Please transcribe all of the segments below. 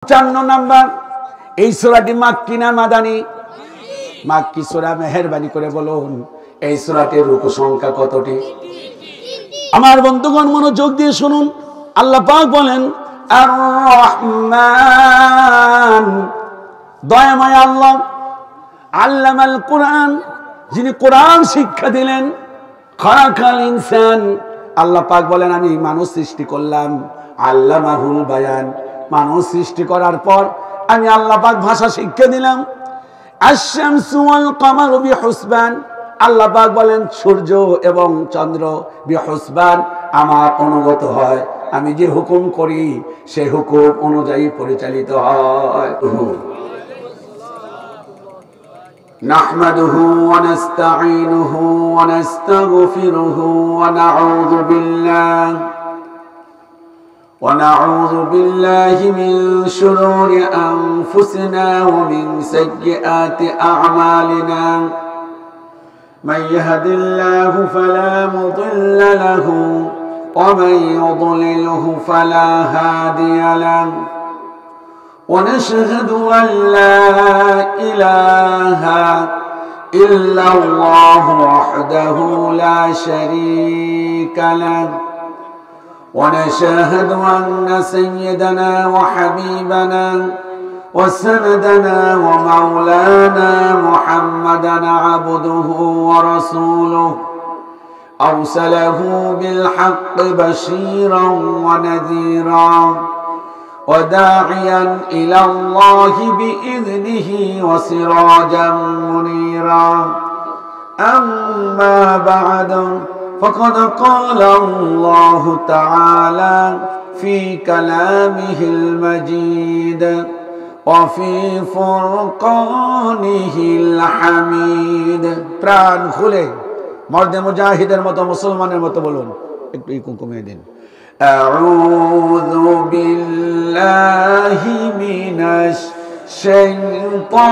55 number. এই সূরাটি মাক্কি না মাদানী? মাক্কি সূরা। মেহেরবানি করে বলুন এই সূরাটির রুকু সংখ্যা কতটি? আমার বন্ধুগণ মনোযোগ দিয়ে শুনুন। আল্লাহ পাক বলেন আর রহমান, দয়াময় আল্লাহ। আল্লামাল কোরআন, যিনি কোরআন শিক্ষা দিলেন। খালাকাল ইনসান, আল্লাহ পাক বলেন আমি মানুষ সৃষ্টি করলাম। আল্লামাহুল বায়ান, মানুষ সৃষ্টি করার পর আমি আল্লাহ পাক ভাষা শিক্ষা দিলাম। আশ-শামসু ওয়াল কামারু বিহুসবান, আল্লাহ পাক বলেন সূর্য এবং চন্দ্র বিহুসবান, আমার অনুগত হয়। আমি যে হুকুম করি সেই হুকুম অনুযায়ী পরিচালিত হয়। নাহমাদুহু ওয়া নাস্তাঈনুহু ওয়া নাস্তাগফিরুহু ওয়া নাউযু বিল্লাহি মিন শুরুরি আনফুসিনা ওয়া মিন সাইয়্যাতি আ'মালিনা। মান ইয়াহদিল্লাহু ফালা মুদিল্লা লাহু ওয়া মান ইউদ্লিলহু ফালা হাদিয়া লাহু। ونشهد أن لا إله إلا الله وحده لا شريك له. ونشهد أن سيدنا وحبيبنا وسندنا ومولانا محمدا عبده ورسوله، أرسله بالحق بشيرا ونذيرا وداعيا إلى الله بإذنه وسراجا منيرا. أما بعد، فقد قال الله تعالى في كلامه المجيد وفي فرقانه الحميد। প্রাণ খুলে মর্দে মুজাহিদের মতো মুসলমানের মতো বলুন, একটু ইকো কমিয়ে দিন। أعوذ بالله من الشيطان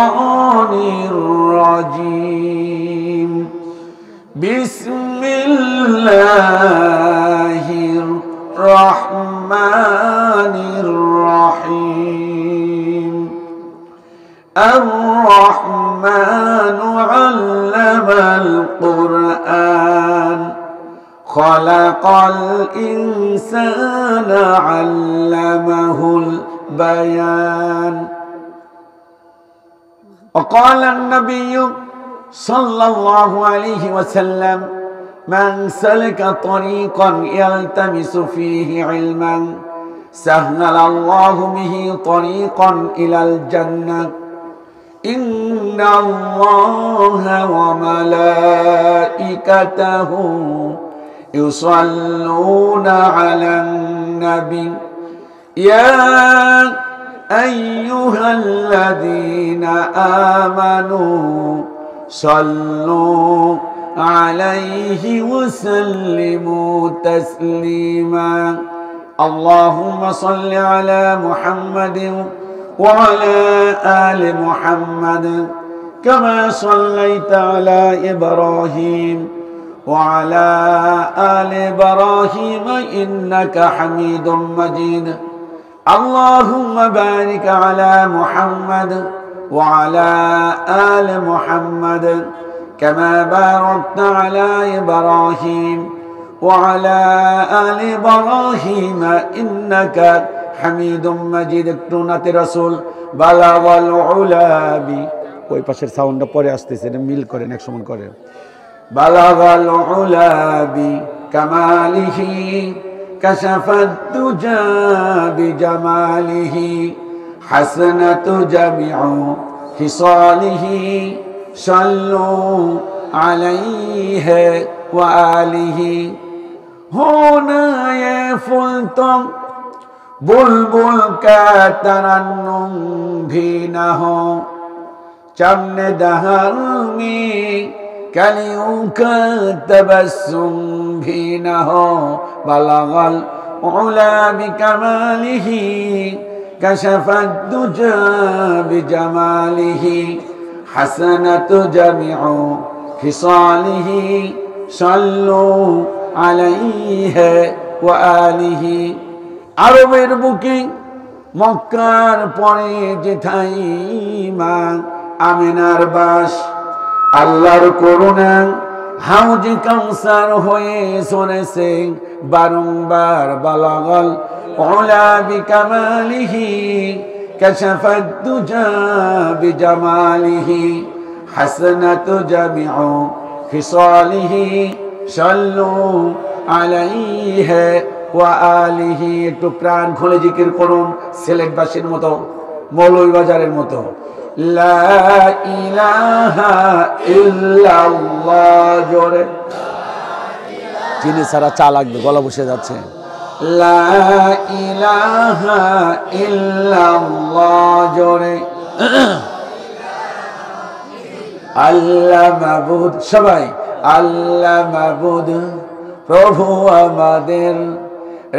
الرجيم. بسم الله الرحمن الرحيم. الرحمن علم القرآن، خلق الإنسان علمه البيان. وقال النبي صلى الله عليه وسلم من سلك طريقا يلتمس فيه علما سهل الله به طريقا إلى الجنة. إن الله وملائكته يصلون على النبي يا أيها الذين آمنوا صلوا عليه وسلموا تسليما. اللهم صل على محمد وعلى آل محمد كما صليت على إبراهيم وعلى آل إبراهيم إنك حميد مجيد. اللهم بارك على محمد وعلى آل محمد كما باركت على إبراهيم وعلى آل إبراهيم إنك حميد مجيد. একটুনাতে রাসূল বালাগাল উলাবি, ওই পাশের সাউন্ডটা পরে আসতেছে, এটা মিল করেন, এক সমান করেন। বালাগাল উলাবি কামালিহি কাশাফাত তুজা বিজামালিহি হাসনাতু জামিউ খিসালিহি সাল্লু আলাইহি ওয়া আলিহি। হোনা ये फूल तुम बुलबुल का तरन्नुम भी न हो, चमन दहर में कलियों का तबस्सुम भी न हो। बलगल उला बिकमालिही कशफत दुजा बिजमालिही हसनत जमीउ खिसालिही सल्लु अलैहि ওয়া আলিহি। আরবের বুকে মক্কার পরে যেথাই মা আমিনার বাস, আল্লাহর করুণা হাউজে কাউসার হয়ে চলেছে বারংবার। বালাগাল ওলা বিকামালিহি কাশাফাদ দুজা বিজামালিহি হাসনাতু জামিউ খিসালিহি সাল্লু আলাইহি ওয়া আলিহি। একটু প্রাণ খুলে জিকির করুন সিলেটবাসীর মতো, মৌলভীবাজারের মতো। লা ইলাহা ইল্লাল্লাহ, জোরে। চিনি ছাড়া চা লাগবে, গলা বসে যাচ্ছে। লা ইলাহা ইল্লাল্লাহ, জোরে। আল্লাহ মাবুদ, সবাই আল্লাহ মাবুদ প্রভু আমাদের,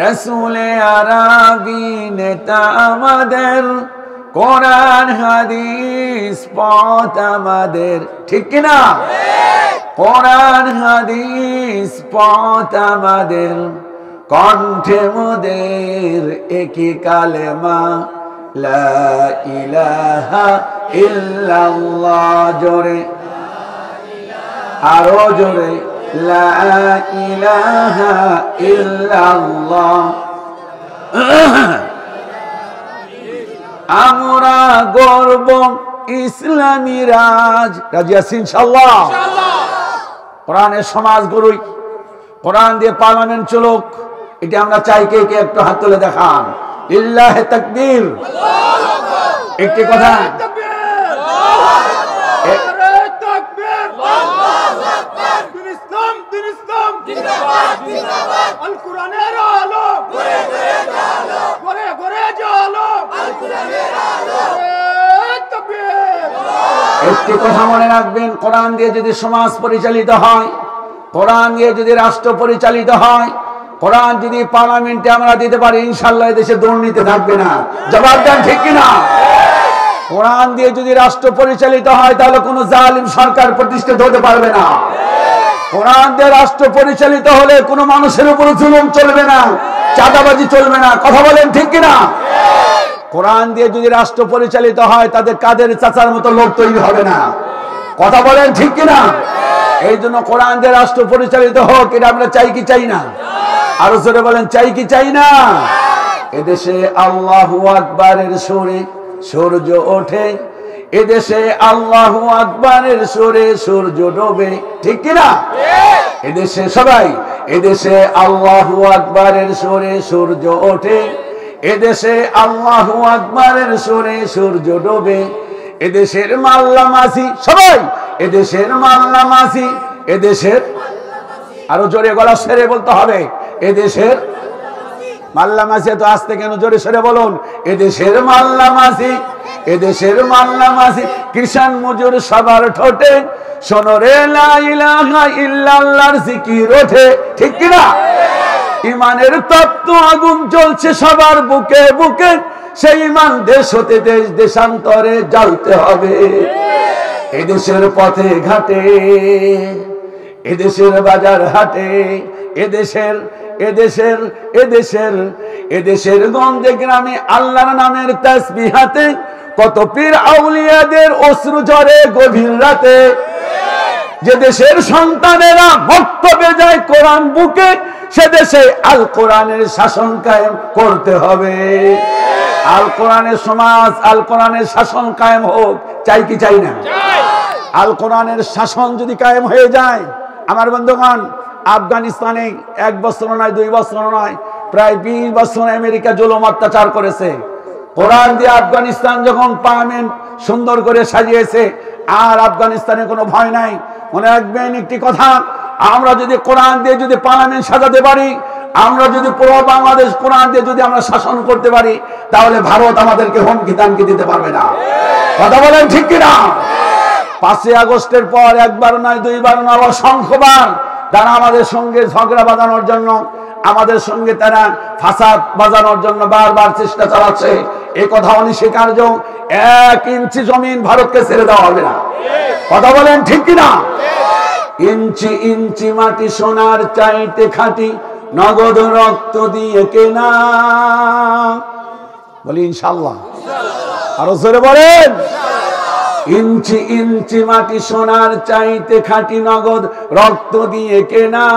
রাসূলে আরবি নেতা আমাদের, কোরআন হাদিস পথ আমাদের, ঠিক কিনা? কোরআন হাদিস পথ আমাদের, কণ্ঠে মোদের একই কালেমা লা ইলাহা ইল্লাল্লাহ, জোরে আরো জোরে লা ইলাহা ইল্লাল্লাহ। আমরা গর্ব ইসলামী রাজ, রাজি আছি ইনশাআল্লাহ। কোরআনের সমাজ গড়ই, কোরআন দিয়ে পার্লামেন্ট চলুক, এটা আমরা চাই। কে কে একটু হাত তুলে দেখান। লিল্লাহি তাকবীর। একটি কথা, একটি কথা মনে রাখবেন, কোরআন দিয়ে যদি সমাজ পরিচালিত হয়, কোরআন দিয়ে যদি রাষ্ট্র পরিচালিত হয়, কোরআন যদি পার্লামেন্টে আমরা দিতে পারি, ইনশাআল্লাহ দেশে দুর্নীতি থাকবে না। জবাব দেন ঠিক কিনা? কোরআন দিয়ে যদি রাষ্ট্র পরিচালিত হয় তাহলে কোনো জালিম সরকার প্রতিষ্ঠিত হতে পারবে না। কোরআন দিয়ে রাষ্ট্র পরিচালিত হলে কোনো মানুষের উপর জুলুম চলবে না, চাঁদাবাজি চলবে না। কথা বলেন ঠিক কিনা? কোরআন দিয়ে যদি রাষ্ট্র পরিচালিত হয় তাদের কাদের চাচার মতো লোক তৈরি হবে না। কথা বলেন ঠিক কিনা? এই জন্য কোরআন দিয়ে রাষ্ট্র পরিচালিত হোক, এটা আমরা চাই কি চাই না? আরো জোরে বলেন, চাই কি চাই না? এদেশে আল্লাহু আকবারের সুরে সূর্য ওঠে, এদেশে আল্লাহু আকবারের সুরে সূর্য ডোবে, ঠিক কিনা? এদেশে সবাই, এদেশে আল্লাহু আকবারের সুরে সূর্য ওঠে, এদেশে আল্লাহু আকবারের সুরে সূর্য ডোবে, এদেশের মাল্লা মাসি, সবাই এদেশের মাল্লা মাসি, এদেশের, আরো জোরে গলা সেরে বলতে হবে, এদেশের মাল্লা মাসি। তো আসতে কেন, জোরে সেরে বলুন, এদেশের মাল্লা মাসি, এদেশের মাল্লা মাসি। কিষান মজুর সবার ঠোঁটে শোনো রে লা ইলাহা ইল্লাল্লাহর জিকির ওঠে, ঠিক কিনা? ইমানের তত্ত্ব আগুন জ্বলছে সবার বুকে বুকে, সেই ইমান দেশ হতে দেশ দেশান্তরে জ্বলতে হবে। এদেশের পথে ঘাটে, এদেশের বাজার হাটে, এদেশের এদেশের এদেশের এদেশের গঞ্জে গ্রামে আল্লাহর নামের তাসবিহ হাতে, কত পীর আউলিয়াদের অশ্রু ঝরে গভীর রাতে। যে দেশের সন্তানেরা বক্তব্যে যায় কোরআন বুকে, সে দেশে আল কোরআনের শাসন কায়েম করতে হবে। আল কোরআনের সমাজ, আল কোরআনের শাসন কায়েম হোক, চাই কি চাই না? আল কোরআনের শাসন যদি কায়েম হয়ে যায়, আমার বন্ধুগণ, আফগানিস্তানে 1 বছর নয় 2 বছর নয়, প্রায় 20 বছর আমেরিকা জুলুম অত্যাচার করেছে। কোরআন দিয়ে আফগানিস্তান যখন পার্লামেন্ট সুন্দর করে সাজিয়েছে, আর আফগানিস্তানে কোনো ভয় নাই। মনে রাখবেন একটি কথা, আমরা যদি কোরআন দিয়ে যদি পার্লামেন্ট সাজাতে পারি, আমরা যদি পুরো বাংলাদেশ কোরআন দিয়ে যদি আমরা শাসন করতে পারি, তাহলে ভারত আমাদেরকে হুমকি দামকি দিতে পারবে না। কথা বলেন ঠিক কিনা? 5ই আগস্টের পর 1 বার নয় 2 বার নয়, অসংখ্যবার তারা আমাদের সঙ্গে ঝগড়া বাঁধানোর জন্য, আমাদের সঙ্গে তারা ফাসাদ বাজানোর জন্য বারবার চেষ্টা চালাচ্ছে। এই কথা অনস্বীকার্য। 1 ইঞ্চি জমিন ভারতকে ছেড়ে দেওয়া হবে না। কথা বলেন ঠিক কিনা? ইঞ্চি ইঞ্চি মাটি সোনার চাইতে খাঁটি, নগদ রক্ত দিয়ে কেনা। বলি ইনশাআল্লাহ। আরো জোরে বলেন। ইঞ্চি ইঞ্চি মাটি সোনার চাইতে খাঁটি নগদ রক্ত দিয়ে কেনা,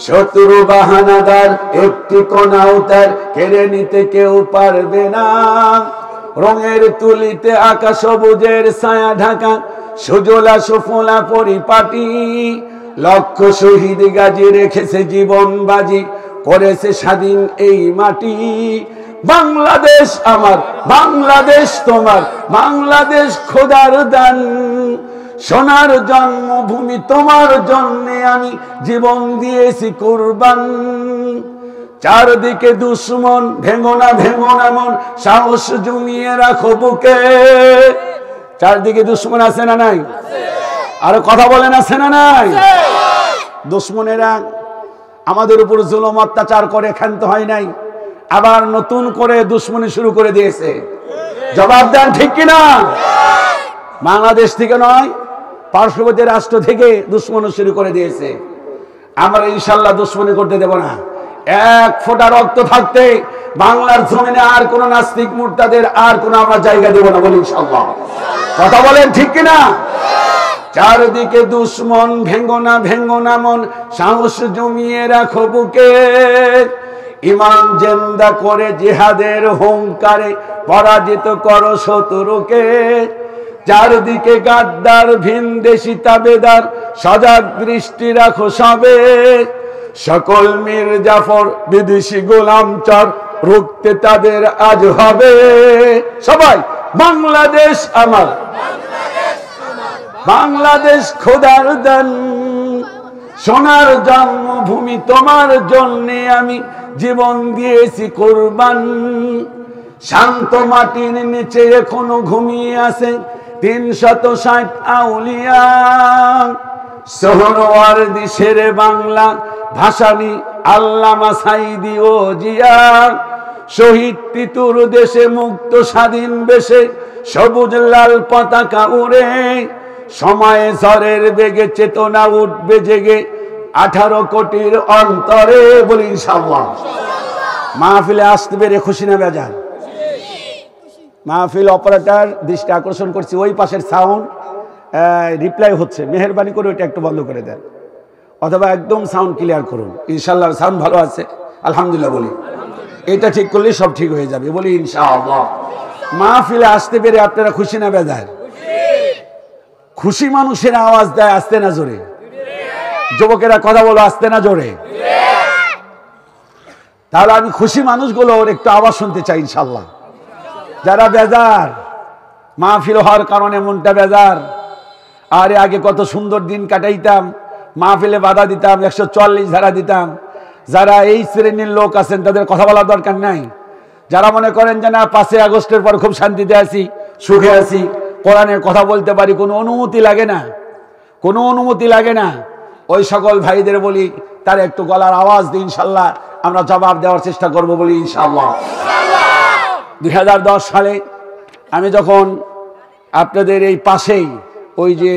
শত্রু বাহানাদার একটি কোনাও তার কেড়ে নিতে কেউ পারবে না। রঙের তুলিতে আকাশ সবুজের ছায়া ঢাকা সুজলা সুফলা পরিপাটি, লক্ষ শহীদ গাজী রেখেছে জীবন বাজি, করেছে স্বাধীন এই মাটি। বাংলাদেশ আমার, বাংলাদেশ তোমার, বাংলাদেশ খোদার দান, সোনার জন্মভূমি তোমার জন্যে আমি জীবন দিয়েছি কুরবান। চারদিকে দুশ্মন, ভেঙো না মন, সাহস জমিয়ে রাখো বুকে। চারদিকে দুশ্মন আছে না নাই? আরো কথা বলেন আছে না নাই? দুশ্মনেরা আমাদের উপর জুলুম অত্যাচার করে ক্ষান্ত হয় নাই, আবার নতুন করে দুশ্মনী শুরু করে দিয়েছে। জবাব দেন ঠিক কিনা? বাংলাদেশ থেকে নয়, পার্শ্ববর্তী রাষ্ট্র থেকে দুশ্মনী শুরু করে দিয়েছে। আমরা ইনশাল্লাহ দুশ্মনী করতে দেব না। এক ফোঁটা রক্ত থাকতে বাংলার জমিনে আর কোন নাস্তিক মুরতাদের আর কোন আমরা জায়গা দেব না, বলি ইনশাল্লাহ। কথা বলেন ঠিক কিনা? চারদিকে দুশ্মন, ভেঙ্গো না মন, সাহস জমিয়ে রাখো বুকে। ইমান জেন্দা করে জিহাদের হুঙ্কারে পরাজিত করো শত্রুকে। চারদিকে গাদ্দার ভিনদেশী তাবেদার, সজাগ দৃষ্টি রাখো সবে। সকল মীর জাফর বিদেশি গোলাম চর, রুখতে তাদের আজ হবে। সবাই বাংলাদেশ আমার, বাংলাদেশ খোদার দান, সোনার জন্মভূমি তোমার জন্যে আমি জীবন দিয়েছি কুরবান। শান্ত মাটির নিচে এখনো ঘুমিয়ে আছে ৩৬০ আউলিয়া। সোহরওয়ার্দী শেরে বাংলা ভাসানী আল্লামা সাইদি ও জিয়া। শহীদ তিতুর দেশে মুক্ত স্বাধীন বেশে সবুজ লাল পতাকা উড়ে। সময়ে ঝড়ের বেগে চেতনা উঠবে জেগে 18 কোটির অন্তরে, বলি ইনশাআল্লাহ। মাহফিলে আসতে পেরে খুশি না বেজার? মাহফিল অপারেটর দৃষ্টি আকর্ষণ করছি, ওই পাশের সাউন্ড রিপ্লাই হচ্ছে, মেহেরবানি করে ওইটা একটু বন্ধ করে দেন, অথবা একদম সাউন্ড ক্লিয়ার করুন। ইনশাআল্লাহ সাউন্ড ভালো আছে, আলহামদুলিল্লাহ বলি। এটা ঠিক করলে সব ঠিক হয়ে যাবে, বলি ইনশাআল্লাহ। মাহফিলে আসতে পেরে আপনারা খুশি না বেজার? খুশি মানুষের আওয়াজ দেয় আসতে না জোরে? যুবকেরা কথা বলো আসতে না জোরে? তাহলে আমি খুশি মানুষগুলোর একটু আওয়াজ শুনতে চাই ইনশাআল্লাহ। যারা বেজার, মাহফিল হওয়ার কারণে মনটা বেজার, আরে আগে কত সুন্দর দিন কাটাইতাম, মাহফিলে বাধা দিতাম, 144 ধারা দিতাম। যারা এই শ্রেণীর লোক আছেন তাদের কথা বলার দরকার নাই। যারা মনে করেন যে না 5 আগস্টের পর খুব শান্তিতে আছি, সুখে আছি, কোরআনের কথা বলতে পারি, কোনো অনুমতি লাগে না, কোনো অনুমতি লাগে না, ওই সকল ভাইদের বলি তার একটু গলার আওয়াজ দিন, ইনশাআল্লাহ আমরা জবাব দেওয়ার চেষ্টা করব, বলি ইনশাআল্লাহ। 2010 সালে আমি যখন আপনাদের এই পাশেই ওই যে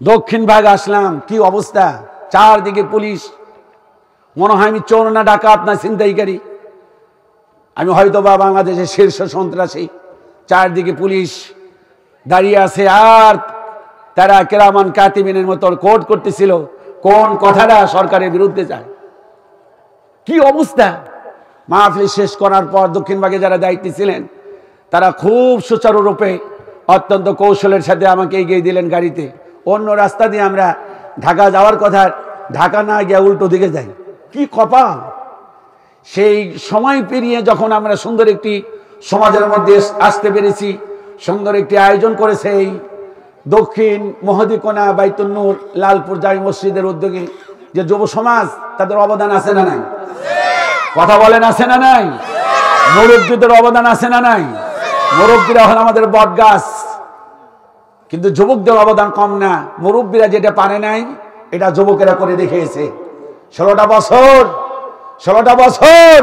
দক্ষিণ ভাগ আসলাম, কি অবস্থা, চারদিকে পুলিশ, মনে হয় আমি চোর না ডাকাত না ছিনতাইকারী, আমি হয়তো বা বাংলাদেশের শীর্ষ সন্ত্রাসী। চারদিকে পুলিশ দাঁড়িয়ে আছে, আর তারা কেরামান কাতিবিনের মতো কোর্ট করতেছিল কোন কথাটা সরকারের বিরুদ্ধে যায়। কি অবস্থা! মাহফিল শেষ করার পর দক্ষিণবাগে যারা দায়িত্বে ছিলেন তারা খুব সুচারুরূপে অত্যন্ত কৌশলের সাথে আমাকে এগিয়ে দিলেন গাড়িতে। অন্য রাস্তা দিয়ে আমরা ঢাকা যাওয়ার কথা, ঢাকা না গিয়ে উল্টো দিকে যাই। কি কপাল! সেই সময় পেরিয়ে যখন আমরা সুন্দর একটি সমাজের মধ্যে আসতে পেরেছি, সুন্দর একটি আয়োজন করেছে এই দক্ষিণ মহদিকোনা বাইতুন নূর লালপুর জামি মসজিদের উদ্যোগে যে যুব সমাজ, তাদের অবদান আছে না নাই? কথা বলেন আছে না নাই? মুরব্বীদের অবদান আছে না নাই? মুরব্বীরা হল আমাদের বট গাছ, কিন্তু যুবকদের অবদান কম না। মুরব্বীরা যেটা পারে নাই এটা যুবকেরা করে দেখিয়েছে। 16টা বছর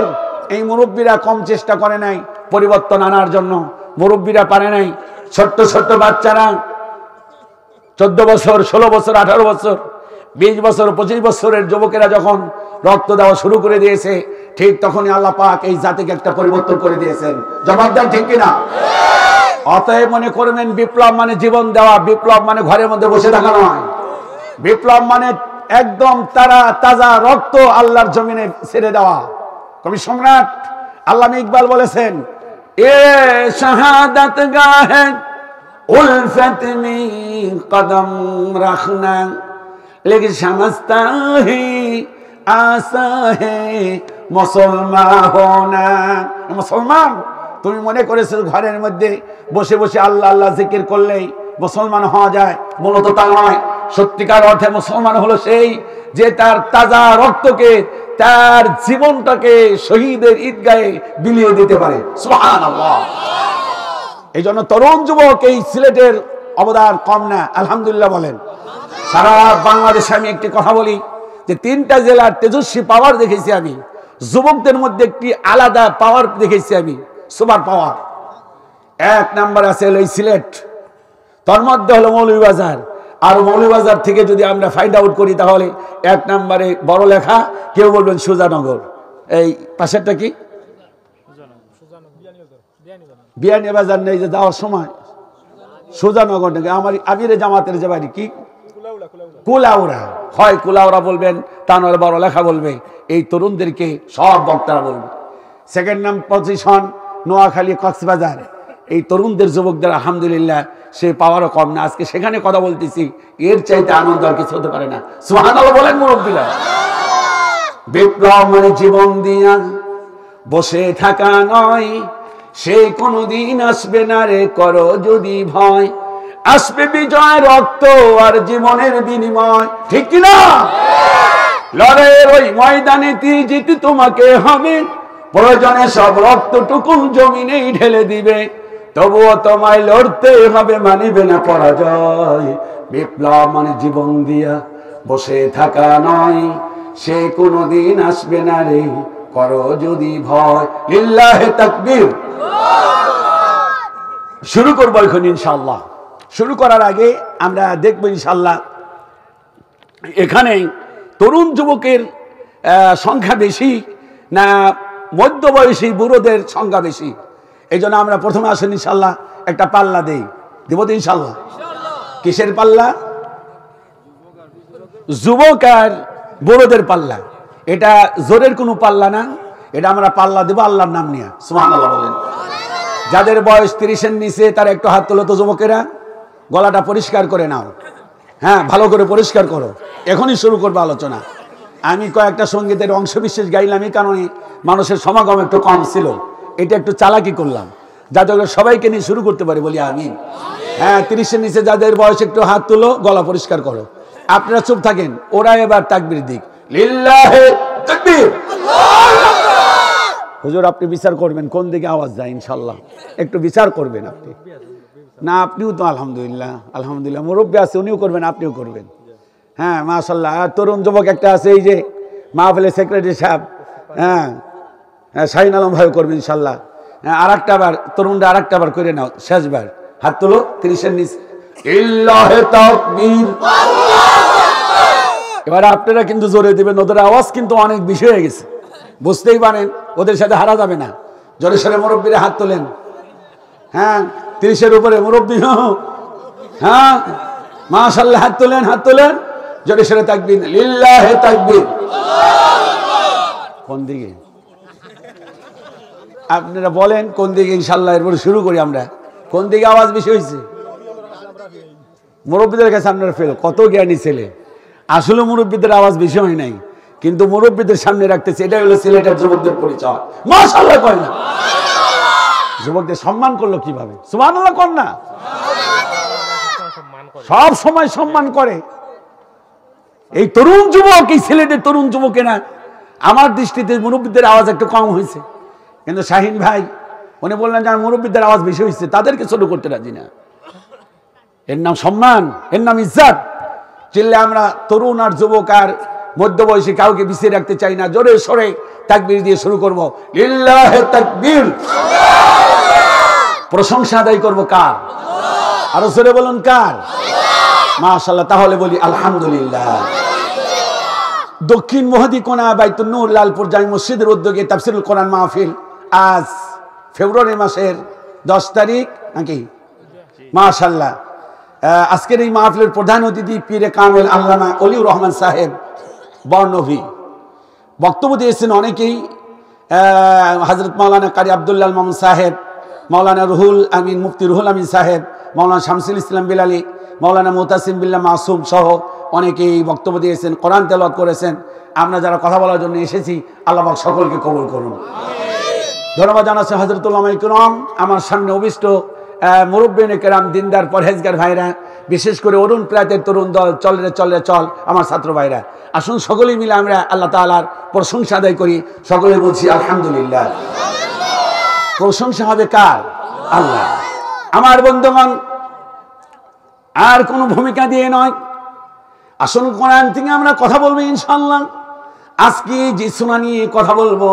এই মুরব্বীরা কম চেষ্টা করে নাই পরিবর্তন আনার জন্য। মুরব্বীরা পারে নাই। ছোট্ট ছোট্ট বাচ্চারা 14 বছর, 16 বছর, 18 বছর, 20 বছর, 25 বছরের যুবকেরা যখন রক্ত দেওয়া শুরু করে দিয়েছে, ঠিক তখনই আল্লাহ পাক এই জাতিকে একটা পরিবর্তন করে দিয়েছেন। জবাব দেন ঠিক কিনা? অতএব মনে করবেন বিপ্লব মানে জীবন দেওয়া, বিপ্লব মানে ঘরের মধ্যে বসে থাকা নয়। বিপ্লব মানে একদম তাজা রক্ত আল্লাহর জমিনে ছেড়ে দেওয়া। কবি সম্রাট আল্লামা ইকবাল বলেছেন, এ শাহাদাত গাহে উলফত মে কদম রাখনা লেকে সমঝতা হে আসা হে মুসলমান হোনা। মুসলমান, তুমি মনে করেছো ঘরের মধ্যে বসে বসে আল্লাহ আল্লাহ জিকির করলেই মুসলমান হওয়া যায়, মূলত তা নয়। সত্যিকার অর্থে মুসলমান হলো সেই যে তার তাজা রক্তকে, তার জীবনটাকে শহীদের ঈদগাহে বিলিয়ে দিতে পারে। সুবহানাল্লাহ। এই জন্য তরুণ যুবক এই সিলেটের অবদান কম না, আলহামদুলিল্লাহ বলেন। সারা বাংলাদেশে আমি একটি কথা বলি যে 3টা জেলার তেজস্বী পাওয়ার দেখেছি আমি, যুবকদের মধ্যে একটি আলাদা পাওয়ার দেখেছি আমি, সুপার পাওয়ার। 1 নাম্বার আছে এই সিলেট, তার মধ্যে হলো মৌলভীবাজার। আর মৌলভীবাজার থেকে যদি আমরা ফাইন্ড আউট করি তাহলে 1 নম্বরে বড় লেখা, কেউ বলবেন সুজানগর, এই পাশেরটা কি বিয়ানীবাজার নেই যে যাওয়ার সময় সুজানগর নাকি আমার আমিরে জামাতের যে বাড়ি কি কুলাউড়া, হয় কুলাউড়া বলবেন, তা নয় বড় লেখা বলবে। এই তরুণদেরকে সব বক্তারা বলবে। 2nd পজিশন নোয়াখালী কক্সবাজার, এই তরুণদের যুবকদের আলহামদুলিল্লাহ সে পাওয়ারও কম না। আজকে সেখানে কথা বলতেছি, এর চাইতে আনন্দ আর কিছু হতে পারে না। সুবহানাল্লাহ বলেন মুরব্বিরা। বিপ্লব মানে জীবন দিয়া বসে থাকা নয়, সে কোনদিন আসবে না রে করো যদি ভয়, আসবে বিজয় রক্ত আর জীবনের বিনিময়, ঠিক কিনা? লড়াইয়ের ওই ময়দানে জিতে তোমাকে হবে, প্রয়োজনে সব রক্তটুকু জমিনেই ঢেলে দিবে, তবুও তোমায় লড়তে হবে, মানিবে না পরাজয়। বিপ্লব মানে জীবন দিয়া বসে থাকা নয়, সে কোনদিন আসবে না রে করো যদি ভয়। লিল্লাহে তাকবীর। শুরু করবো এখন ইনশাআল্লাহ। শুরু করার আগে আমরা দেখবো ইনশাআল্লাহ এখানে তরুণ যুবকের সংখ্যা বেশি না মধ্যবয়সী বুড়োদের সংখ্যা বেশি। এই জন্য আমরা প্রথমে আসেন ইনশাল্লাহ একটা পাল্লা দেই, দিব তো ইনশাল্লাহ। কিসের পাল্লা? যুবক আর বুড়োদের পাল্লা। এটা জোরের কোনো পাল্লা না, এটা আমরা পাল্লা দেব আল্লাহর নাম নিয়ে। সুবহানাল্লাহ বলেন। যাদের বয়স 30-এর নিচে তারা একটু হাত তোলো তো যুবকেরা, গলাটা পরিষ্কার করে নাও, হ্যাঁ ভালো করে পরিষ্কার করো। এখনই শুরু করবো আলোচনা। আমি কয়েকটা সঙ্গীতের অংশবিশেষ গাইলাম, এই কারণে মানুষের সমাগম একটু কম ছিল, এটা একটু চালাকি করলাম যাতে সবাইকে নিয়ে শুরু করতে পারি, বলি আমি। হ্যাঁ, 30-এর নিচে যাদের বয়স একটু হাত তুলো, গলা পরিষ্কার করো। আপনারা চুপ থাকেন, ওরা এবার তাকবীর দিক। লিল্লাহে তাকবীর। হুজুর আপনি বিচার করবেন কোন দিকে আওয়াজ যায়, ইনশাল্লাহ একটু বিচার করবেন আপনি। না আপনিও তো আলহামদুলিল্লাহ, আলহামদুলিল্লাহ মুরব্বী আছে, উনিও করবেন আপনিও করবেন। হ্যাঁ মাশাআল্লাহ। আর তরুণ যুবক একটা আছে, এই যে মাহফিলের সেক্রেটারি সাহেব, হ্যাঁ হ্যাঁ শাহিন আলম ভাই করবেন ইনশাল্লাহ। হ্যাঁ আর একটা বার তরুণরা আর একটা বার করে নাও, শেষবার হাত তোলো 30-এর নিচে। লিল্লাহে তাকবীর। এবার আপনারা কিন্তু জোরে দিবেন, ওদের আওয়াজ কিন্তু অনেক বেশি হয়ে গেছে, বুঝতেই পারেন, ওদের সাথে হারা যাবে না। জোরে সরে মুরব্বীরা হাত তোলেন। হ্যাঁ 30-এর উপরে মুরব্বী, হ্যাঁ মাশাআল্লাহ হাত তোলেন, হাত তোলেন, জোরে সরে তাকবীর। লিল্লাহে তাকবীর। কোন দিকে আপনারা বলেন, কোন দিকে ইনশাআল্লাহ এরপরে শুরু করি আমরা। কোন দিকে আওয়াজ বেশি হয়েছে? মুরব্বীদের কাছে আপনারা ফেল, কত জ্ঞানী ছেলে। আসলে মুরব্বীদের আওয়াজ বেশি হয় নাই, কিন্তু মুরব্বীদের সামনে রাখতেছে, এটাই হলো সিলেটের যুবকদের পরিচয়। মাশাআল্লাহ কয় না? যুবকদের সম্মান করলো কিভাবে? সুবহানাল্লাহ কর না? সব সময় সম্মান করে। এই তরুণ যুবক, এই সিলেটের তরুণ যুবকেরা, আমার দৃষ্টিতে মুরব্বীদের আওয়াজ একটু কম হয়েছে, কিন্তু শাহিন ভাই উনি বললেন যে মুরব্বীদের আওয়াজ বেশি হয়েছে, তাদেরকে ছোট করতে রাজি না। এর নাম সম্মান, এর নাম ইজ্জত। চিল্লে আমরা তরুণ আর যুবক আর মধ্যবয়সী কাউকে পিছিয়ে রাখতে চাই না। জোরে সরে তাকবীর দিয়ে শুরু করব। লিল্লাহে তাকবীর। প্রশংসা আদায় করব কার? আরো জোরে বলুন কার? মাশাআল্লাহ। তাহলে বলি আলহামদুলিল্লাহ। দক্ষিণ মহদীকোনা বাইতুন নূর লালপুর জামি মসজিদের উদ্যোগে তাফসিরুল কোরআন মাহফিল আজ ফেব্রুয়ারি মাসের 10 তারিখ নাকি? মাশাআল্লাহ। আজকের এই মাহফিলের প্রধান অতিথি পীরে কামেল আল্লামা অলিউর রহমান সাহেব বর্ণভী। বক্তব্য দিয়েছেন অনেকেই, হযরত মাওলানা কারি আব্দুল্লাহ মামুন সাহেব, মাওলানা রুহুল আমিন, মুফতি রুহুল আমিন সাহেব, মাওলানা শামসুল ইসলাম বিলালি, মাওলানা মুতাসিম বিল্লাহ মাসুম সহ অনেকেই বক্তব্য দিয়েছেন, কোরআন তেলাওয়াত করেছেন। আমরা যারা কথা বলার জন্য এসেছি, আল্লাহ পাক সকলকে কবুল করুন। ধন্যবাদ জানাচ্ছি হযরত উলামায়ে কিরাম, আমার সামনে অভিষ্ট মুরব্বিনে কেরাম, দিনদার পরহেজগার ভাইরা, বিশেষ করে অরুণ প্রাতের তরুণ দল, চল রে চল রে চল আমার ছাত্র ভাইরা, আসুন সকলেই মিলে আমরা আল্লাহ তাআলার প্রশংসা আদায় করি। সকলে বলছি আলহামদুলিল্লাহ। প্রশংসা হবে কার? আল্লাহ। আমার বন্ধুগণ, আর কোনো ভূমিকা দিয়ে নয়, আসুন কোরআন থেকে আমরা কথা বলবো ইনশাআল্লাহ। আজকে যে সূরা নিয়ে কথা বলবো,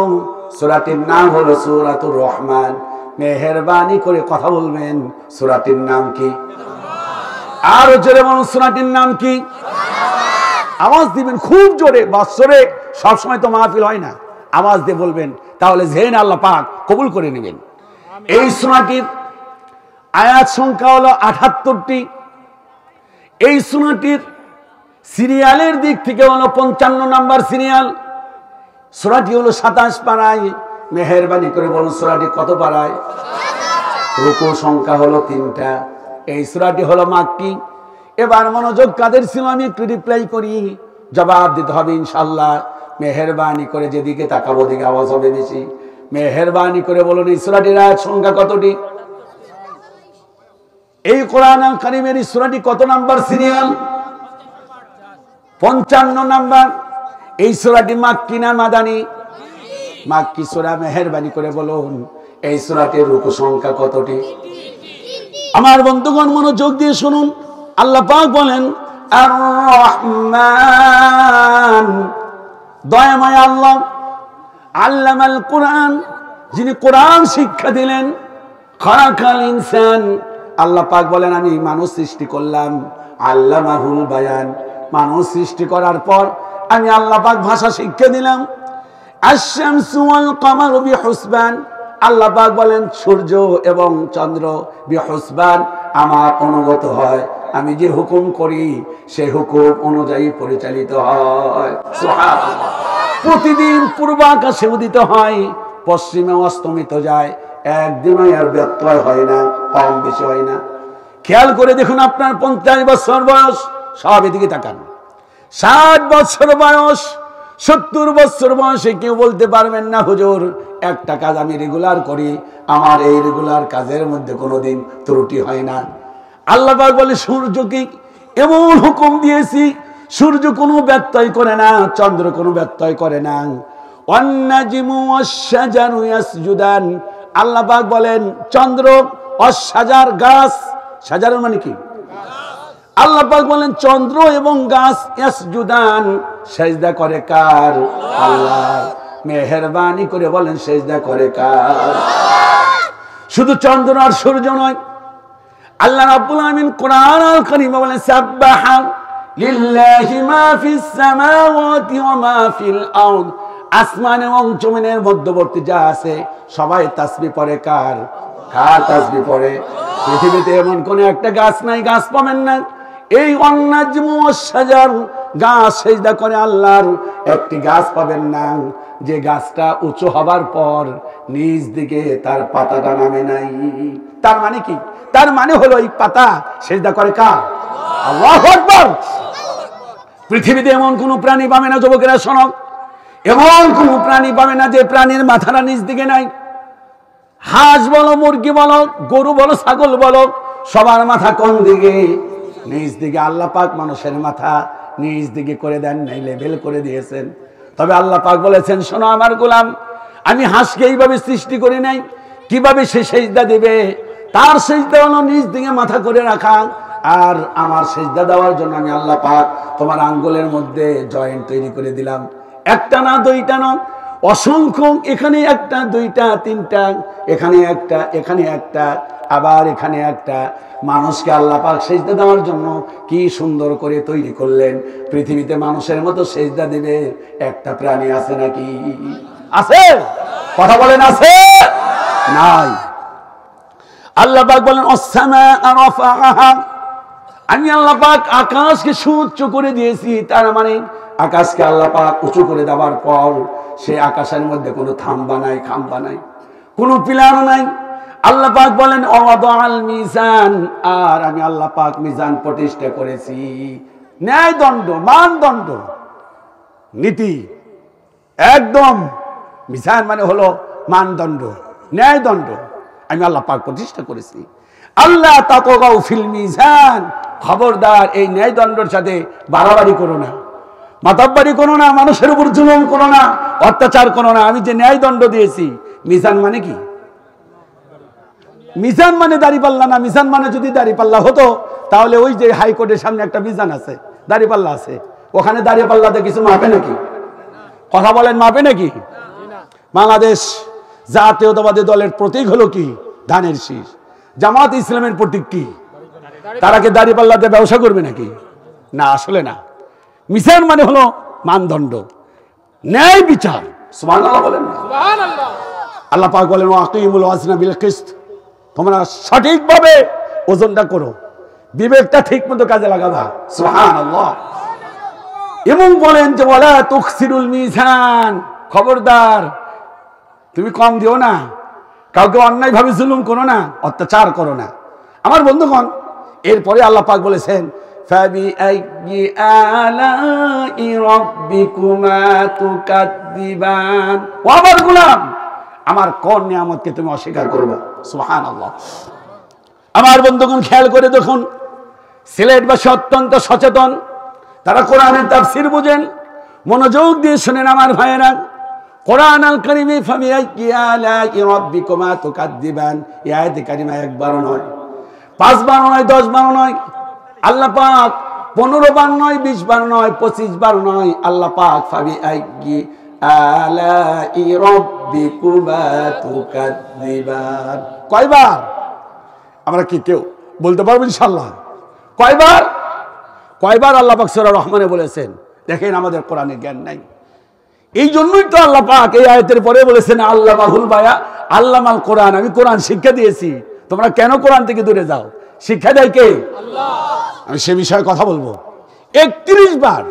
সূরাটির নাম হলো সূরাতুর রহমান। মেহেরবানি করে কথা বলবেন, সূরাটির নাম কি? আর জোরে বলুন, সূরাটির নাম কি? আওয়াজ দিবেন খুব জোরে, বৎসরে সবসময় তো মাহফিল হয় না, আওয়াজ দিয়ে বলবেন, তাহলে জেনে আল্লাহ পাক কবুল করে নেবেন। এই সূরাটির আয়াত সংখ্যা হলো 78টি। এই সূরাটির সিরিয়ালের দিক থেকে হলো 55 নাম্বার সিরিয়াল। সূরাটি হলো 27 পারায়। মেহেরবানি করে বলুন, সূরাটি কত পারায়? রুকু সংখ্যা হলো 3টা। এই সূরাটি হলো মাক্কি। এবার মনোযোগ কাদের ছিল আমি একটু রিপ্লাই করি, জবাব দিতে হবে ইনশাআল্লাহ। মেহেরবানি করে যেদিকে তাকাবো ওদিকে আওয়াজ হবে বেশি। মেহেরবানি করে বলুন, এই সূরাটির আয়াত সংখ্যা কতটি? এই কোরআন আল কারীমের এই সূরাটি কত নাম্বার সিরিয়াল? 55 নাম্বার। এই সূরাটি মাক্কি না মাদানী? মাক্কি সূরা। মেহেরবানি করে বলুন, এই সূরাটির রুকু সংখ্যা কতটি? আমার বন্ধুগণ মনোযোগ দিয়ে শুনুন, আল্লাহ পাক বলেন আর রহমান, দয়াময় আল্লাহ, আল্লামাল কোরআন, যিনি কোরআন শিক্ষা দিলেন, খালাকাল ইনসান, আল্লাহ পাক বলেন আমি মানুষ সৃষ্টি করলাম, আল্লামাহুল বায়ান, মানুষ সৃষ্টি করার পর আমি আল্লাহ পাক ভাষা শিক্ষা দিলাম। আশ-শামসু ওয়াল কামারু বিহুসবান, আল্লাহ পাক বলেন সূর্য এবং চন্দ্র বিহুসবান, আমার অনুগত হয়, আমি যে হুকুম করি সেই হুকুম অনুযায়ী পরিচালিত হয়। সুবহানাল্লাহ। প্রতিদিন পূর্ব আকাশে উদিত হয়, পশ্চিমে অস্তমিত যায়, একদিনও আর ব্যত্যয় হয় না, কম বেশি হয় না। খেয়াল করে দেখুন, আপনার 50 বছর বয়স, সব এদিকে তাকান, 60 বছর বয়স, 70 বছর বয়সে কেউ বলতে পারবেন না হুজুর একটা কাজ আমি রেগুলার করি, আমার এই রেগুলার কাজের মধ্যে কোনোদিন ত্রুটি হয় না। আল্লাহ পাক বলে সূর্যকে এমন হুকুম দিয়েছি, সূর্য কোনো ব্যত্যয় করে না, চন্দ্র কোনো ব্যত্যয় করে না। ওয়ান-নাজমু ওয়াশ-শাজারু ইয়াসজুদান, আল্লাহ পাক বলেন চন্দ্র, ওয়াশ-শাজার গাছ, শাজার মানে কি? আল্লাহ পাক বলেন চন্দ্র এবং গাছ ইয়াসজুদান, সিজদা করে কার? আল্লাহ। মেহেরবানি করে বলেন সিজদা করে কার? শুধু চন্দ্র আর সূর্য নয়, আল্লাহ রাব্বুল আমিন কোরআন আল কারীমে বলেন সাব্বাহা লিল্লাহি মা ফিস সামাওয়াতি ওয়া মা ফিল আরদ, আসমান এবং জমিনের মধ্যবর্তী যা আছে সবাই তাসবিহ পড়ে কার? কার তাসবিহ পড়ে? পৃথিবীতে এমন কোন একটা গাছ নাই, গাছ পাবেন না এই ওয়ান-নাজমু ওয়াশ-শাজার, গাছ সিজদা করে আল্লাহর, একটি গাছ পাবেন না যে গাছটা উঁচু হবার পর নিচ দিকে তার পাতাটা নামে নাই। তার মানে কি? তার মানে হলো এই পাতা সিজদা করে কার? আল্লাহু আকবার। পৃথিবীতে এমন কোন প্রাণী পাবে না, যুবকেরা শোনো, এমন কোন প্রাণী পাবে না যে প্রাণীর মাথাটা নিচ দিকে নাই। হাঁস বলো, মুরগি বলো, গরু বলো, ছাগল বলো, সবার মাথা কোন দিকে? নিচ দিকে। আল্লাহ পাক মানুষের মাথা নিচ দিকে করে দেন নাই, লেভেল করে দিয়েছেন। তবে আল্লাহ পাক বলেছেন শোনো আমার গোলাম, আমি হাঁসকে এইভাবে সৃষ্টি করি নাই, কিভাবে সে সিজদা দিবে? তার সিজদা হলো নিচ দিকে মাথা করে রাখা। আর আমার সিজদা দেওয়ার জন্য আমি আল্লাহ পাক তোমার আঙ্গুলের মধ্যে জয়েন্ট তৈরি করে দিলাম, একটা না দুইটা না, অসংখ্য, এখানে একটা, দুইটা, তিনটা, এখানে একটা, এখানে একটা, আবার এখানে একটা। মানুষকে আল্লাহ পাক সেজদা দেওয়ার জন্য কি সুন্দর করে তৈরি করলেন। পৃথিবীতে মানুষের মতো সেজদা দেবে একটা প্রাণী আছে নাকি? আছে? কথা বলেন আছে? নাই। আল্লাহ পাক বলেন আস-সামা'a রাফা'আহা, আমি আল্লাহ পাক আকাশকে সুউচ্চ করে দিয়েছি। তার মানে আকাশকে আল্লাহ পাক উঁচু করে দেওয়ার পর সে আকাশের মধ্যে কোনো থাম্বা নাই, খাম্বা নাই, কোনো পিলার নাই। আল্লাহ পাক বলেন ওয়াদাআল মিজান, আর আমি আল্লাহ পাক মিজান প্রতিষ্ঠা করেছি। ন্যায়দণ্ড, মানদণ্ড, নীতি, একদম। মিজান মানে হলো মানদণ্ড, ন্যায়দণ্ড আমি আল্লাহ পাক প্রতিষ্ঠা করেছি। আল্লাহ তাতগাউ ফিল মিজান, খবরদার এই ন্যায়দণ্ডের সাথে বাড়াবাড়ি করো না, মাতাব্বারি করো না, মানুষের উপর জুলুম করো না, অত্যাচার করো না। আমি যে ন্যায়দণ্ড দিয়েছি, মিজান মানে কি? মিজান মানে দাড়িপাল্লা না। মিজান মানে যদি দাড়িপাল্লা হতো তাহলে ওই যে হাইকোর্টের সামনে একটা মিজান আছে, দাড়িপাল্লা আছে, ওখানে দাড়িপাল্লাতে কিছু মাপে নাকি? কথা বলেন, মাপে নাকি? বাংলাদেশ জাতীয়তাবাদী দলের প্রতীক হলো কি? ধানের শীষ। জামাত ইসলামের প্রতীক কি? তারা কি দাড়িপাল্লাতে ব্যবসা করবে নাকি? না, আসলে না। মিজান মানে হলো মানদণ্ড, ন্যায় বিচার। সুবহানাল্লাহ বলেন না? সুবহানাল্লাহ। আল্লাহ পাক বলেন ওয়াকিমুল ওয়াজনা বিল কিসত, তোমরা সঠিকভাবে ওজনটা করো, বিবেকটা ঠিকমতো কাজে লাগাবা। সুবহানাল্লাহ। এবং বলেন যে ওয়ালা তুখসিরুল মিজান, খবরদার তুমি কম দিও না, কাউকে অন্যায়ভাবে জুলুম করো না, অত্যাচার করো না। আমার বন্ধুগণ, এরপরে আল্লাহ পাক বলেছেন ফাবিআইয়ি আলাই রাব্বিকুমা তুকাদ্দিবান, ও আমার গোলাম, আমার কোন নিয়ামতকে তুমি অস্বীকার করবে? সুবহানাল্লাহ। আমার বন্ধুগণ, খেয়াল করে দেখুন, সিলেটবাসী অত্যন্ত সচেতন, তারা কোরআনের তাফসীর বুঝেন, মনোযোগ দিয়ে শুনেন আমার ভাইয়েরা। কোরআন আল কারীমে ফাবিআইয়ি আলাই রাব্বিকুমা তুকাদ্দিবান, এই আয়াতে কারিমা একবারও নয়, 5 বার নয়, 10 বার নয়, আল্লাহ পাক 15 বার নয়, 20 বার নয়, 25 বার নয়, আল্লাহ পাক ফাবিআইয়ি আলাই রাব্বিকুমা তুকাদ্দিবান, কয়বার? আমরা কি কেউ বলতে পারবো ইনশাআল্লাহ? কয়বার? কয়বার আল্লাহ পাক সূরা রহমানে বলেছেন? দেখেন, আমাদের কোরআনে জ্ঞান নাই। এই জন্যই তো আল্লাহ পাক এই আয়াতের পরে বলেছেন আল্লামাহুল বায়া, আল্লামাল কোরআন, আমি কোরআন শিক্ষা দিয়েছি, তোমরা কেন কোরআন থেকে দূরে যাও? শিক্ষা দেয় কে? আল্লাহ। আমি সে বিষয়ে কথা বলবো। 31 বার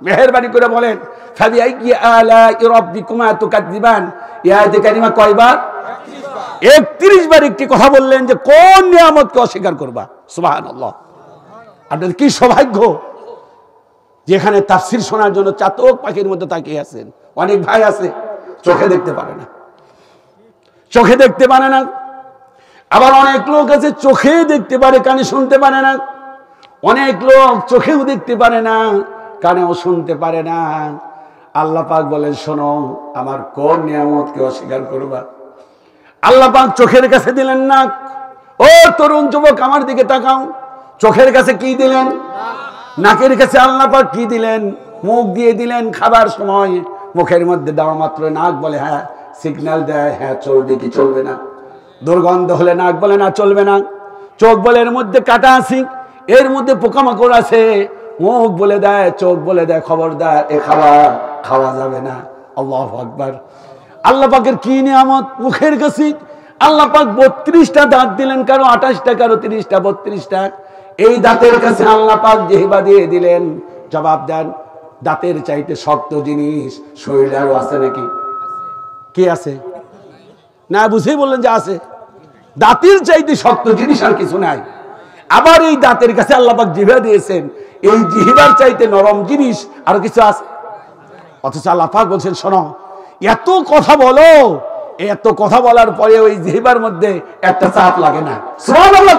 মেহেরবানি করে বলেন ফাবিআইয়ি আলাই রাব্বিকুমা তুকাদ্দিবান, এই আয়াতে কারিমা কয়বার? 31 বার একটি কথা বললেন যে কোন নিয়ামতকে অস্বীকার করবা। সুবহানাল্লাহ। আপনাদের কি সৌভাগ্য যেখানে তাফসীর শোনার জন্য চাতক পাখির মধ্যে তাকিয়ে আছেন। অনেক ভাই আছে চোখে দেখতে পারে না, চোখে দেখতে পারে না। আবার অনেক লোক আছে চোখে দেখতে পারে, কানে শুনতে পারে না। অনেক লোক চোখেও দেখতে পারে না, কানেও শুনতে পারে না। আল্লাহ পাক বলেন শোনো, আমার কোন নিয়ামতকে অস্বীকার করবা? আল্লাহ পাক চোখের কাছে দিলেন নাক। ও তরুণ যুবক, আমার দিকে তাকাও, চোখের কাছে কি দিলেন? নাকের কাছে আল্লাহ পাক কি দিলেন? মুখ দিয়ে দিলেন। খাবার সময় মুখের মধ্যে দেওয়া মাত্র নাক বলে হ্যাঁ, সিগন্যাল দেয় হ্যাঁ চলবে কি চলবে না। দুর্গন্ধ হলে নাক বলে না চলবে না। চোখ বলে এর মধ্যে কাটা আছে, এর মধ্যে পোকামাকড় আছে। মুখ বলে দেয়, চোখ বলে দেয় খবরদার এ খাবার খাওয়া যাবে না। আল্লাহু আকবার। আল্লাহ পাকের কি নিয়ামত! মুখের কাছে আল্লাহ পাক 32টা দাঁত দিলেন, কারো 28টা, কারো 30টা, 32টা। এই দাঁতের কাছে আল্লাহ পাক জিহ্বা দিয়ে দিলেন। জবাব দেন, দাঁতের চাইতে শক্ত জিনিস শরীরে আরো আছে নাকি? কি আছে? না বুঝেই বললেন যে আছে। দাঁতের চাইতে শক্ত জিনিস আর কিছু নাই। আবার এই দাঁতের কাছে আল্লাহ পাক জিহ্বা দিয়েছেন, এই জিহ্বার চাইতে নরম জিনিস আর কিছু আছে? অথচ আল্লাহ পাক বলছেন শোনো, এত কথা বলো, এত কথা বলার পরে ওই জিহ্বার মধ্যে একটা চাপ লাগে না। সুবহানাল্লাহ।